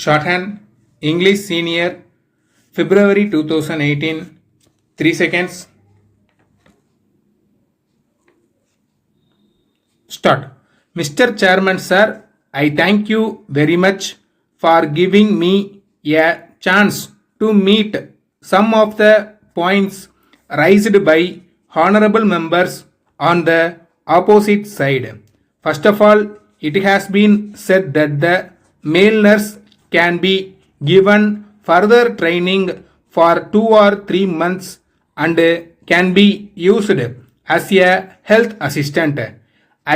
Shorthand, English Senior, February 2018, 3 seconds. Start. Mr. Chairman Sir, I thank you very much for giving me a chance to meet some of the points raised by honorable members on the opposite side. First of all, it has been said that the male nurse can be given further training for 2 or 3 months and can be used as a health assistant.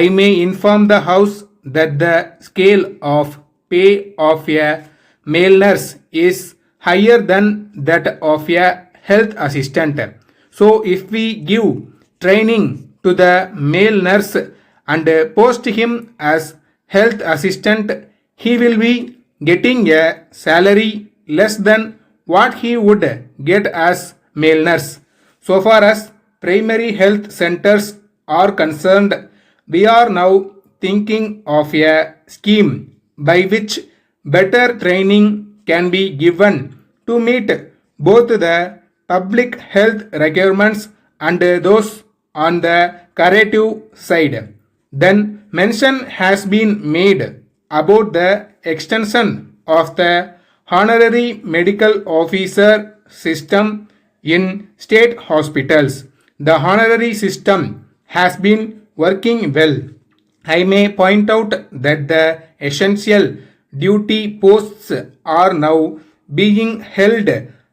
I may inform the House that the scale of pay of a male nurse is higher than that of a health assistant. So, if we give training to the male nurse and post him as health assistant, he will be getting a salary less than what he would get as male nurse. So far as primary health centers are concerned, we are now thinking of a scheme by which better training can be given to meet both the public health requirements and those on the curative side. Then mention has been made about the extension of the honorary medical officer system in state hospitals. The honorary system has been working well. I may point out that the essential duty posts are now being held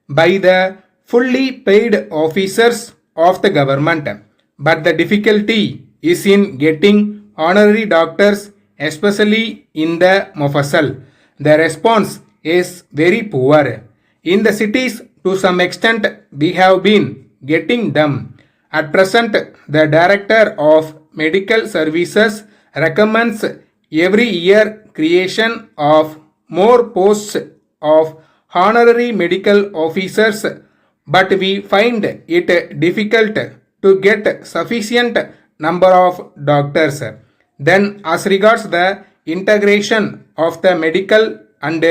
by the fully paid officers of the government. But the difficulty is in getting honorary doctors, especially in the Mofassal. The response is very poor. In the cities, to some extent, we have been getting them. At present, the Director of Medical Services recommends every year creation of more posts of honorary medical officers, but we find it difficult to get sufficient number of doctors. Then, as regards the integration of the medical and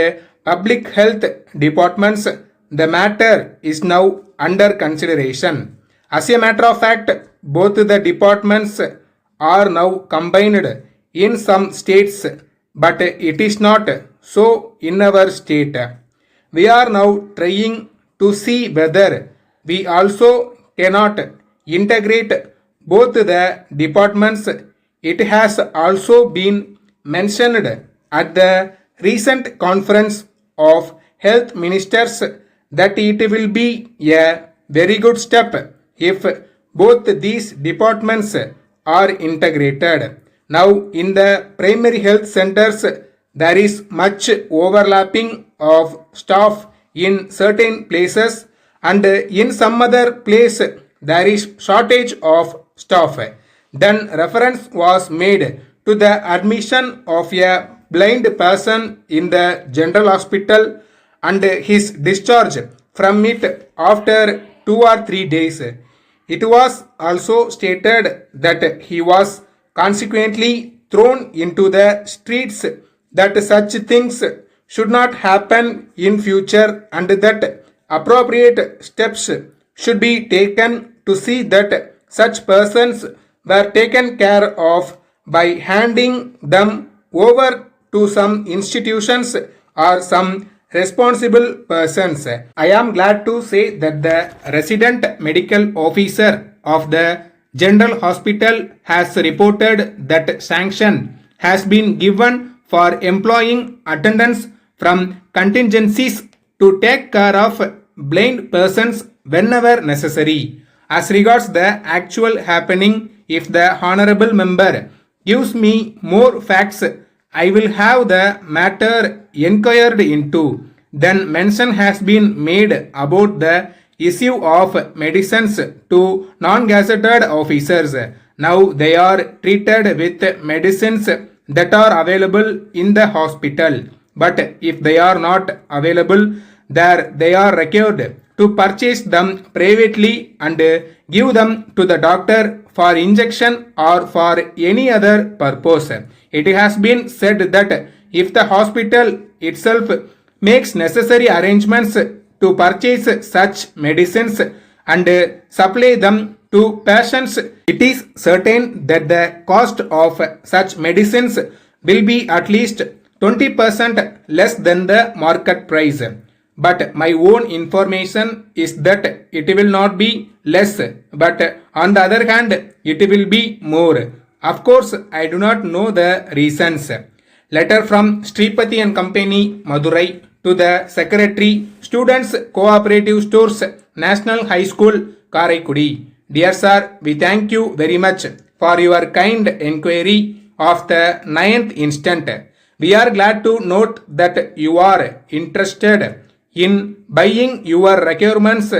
public health departments, the matter is now under consideration. As a matter of fact, both the departments are now combined in some states, but it is not so in our state. We are now trying to see whether we also cannot integrate both the departments. It has also been mentioned at the recent conference of health ministers that it will be a very good step if both these departments are integrated. Now, in the primary health centers, there is much overlapping of staff in certain places, and in some other place there is shortage of staff. Then reference was made to the admission of a blind person in the general hospital and his discharge from it after 2 or 3 days. It was also stated that he was consequently thrown into the streets, that such things should not happen in future and that appropriate steps should be taken to see that such persons were taken care of by handing them over to some institutions or some responsible persons. I am glad to say that the resident medical officer of the general hospital has reported that sanction has been given for employing attendants from contingencies to take care of blind persons whenever necessary. As regards the actual happening, if the honorable member gives me more facts, I will have the matter inquired into. Then mention has been made about the issue of medicines to non-gazetted officers. Now they are treated with medicines that are available in the hospital. But if they are not available there, they are required to purchase them privately and give them to the doctor for injection or for any other purpose. It has been said that if the hospital itself makes necessary arrangements to purchase such medicines and supply them to patients. It is certain that the cost of such medicines will be at least 20% less than the market price. But my own information is that it will not be less, but on the other hand, it will be more. Of course, I do not know the reasons. Letter from Sripati and Company, Madurai, to the Secretary, Students Cooperative Stores, National High School, Karaikudi. Dear Sir, we thank you very much for your kind inquiry of the 9th instant. We are glad to note that you are interested in buying your requirements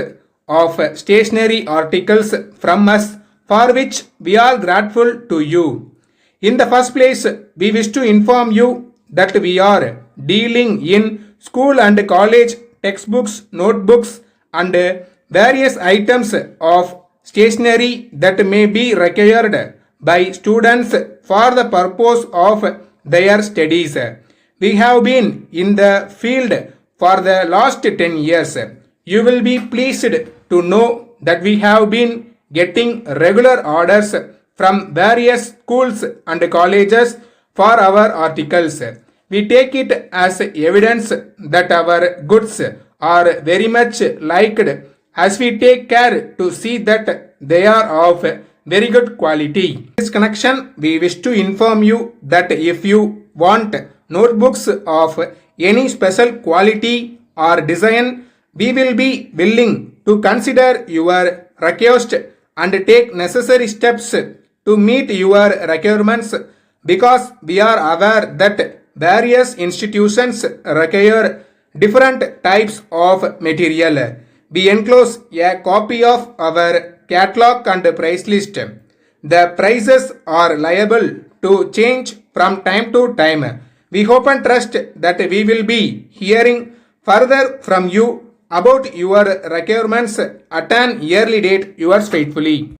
of stationery articles from us, for which we are grateful to you. In the first place, we wish to inform you that we are dealing in school and college textbooks, notebooks, and various items of stationery that may be required by students for the purpose of their studies. We have been in the field for the last 10 years. You will be pleased to know that we have been getting regular orders from various schools and colleges for our articles. We take it as evidence that our goods are very much liked, as we take care to see that they are of very good quality. In this connection, we wish to inform you that if you want notebooks of any special quality or design, we will be willing to consider your request and take necessary steps to meet your requirements, because we are aware that various institutions require different types of material. We enclose a copy of our catalog and price list. The prices are liable to change from time to time. We hope and trust that we will be hearing further from you about your requirements at an early date. Yours faithfully.